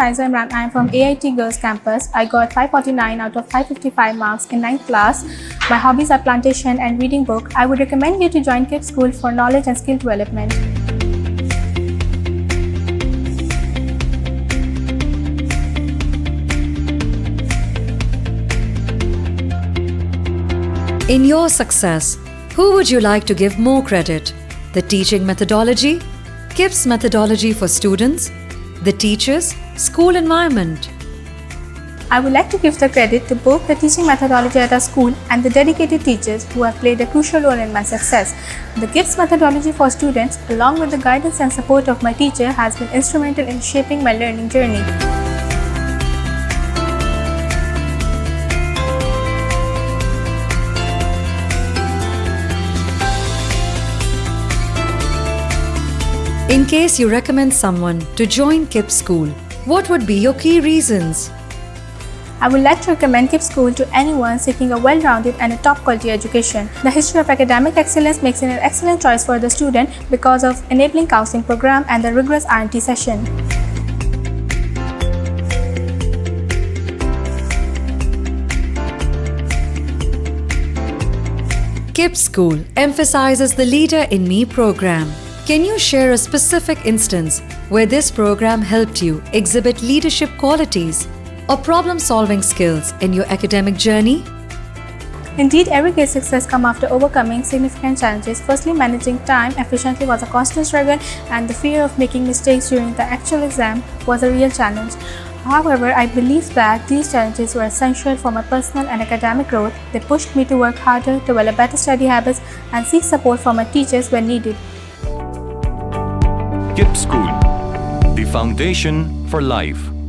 Aiza Imran. I am from AIT Girls Campus. I got 549 out of 555 marks in 9th class. My hobbies are plantation and reading book. I would recommend you to join Kips School for knowledge and skill development. In your success, who would you like to give more credit? The teaching methodology, KIPS methodology for students, the teachers, school environment? I would like to give the credit to both the teaching methodology at our school and the dedicated teachers who have played a crucial role in my success. The KIPS methodology for students, along with the guidance and support of my teacher, has been instrumental in shaping my learning journey. In case you recommend someone to join KIPS School, what would be your key reasons? I would like to recommend Kips School to anyone seeking a well-rounded and a top-quality education. The history of academic excellence makes it an excellent choice for the student because of enabling counseling program and the rigorous R&T session. KIPS School emphasizes the Leader in Me program. Can you share a specific instance where this program helped you exhibit leadership qualities or problem-solving skills in your academic journey? Indeed, every great success comes after overcoming significant challenges. Firstly, managing time efficiently was a constant struggle, and the fear of making mistakes during the actual exam was a real challenge. However, I believe that these challenges were essential for my personal and academic growth. They pushed me to work harder, develop better study habits, and seek support from my teachers when needed. KIPS School, the foundation for life.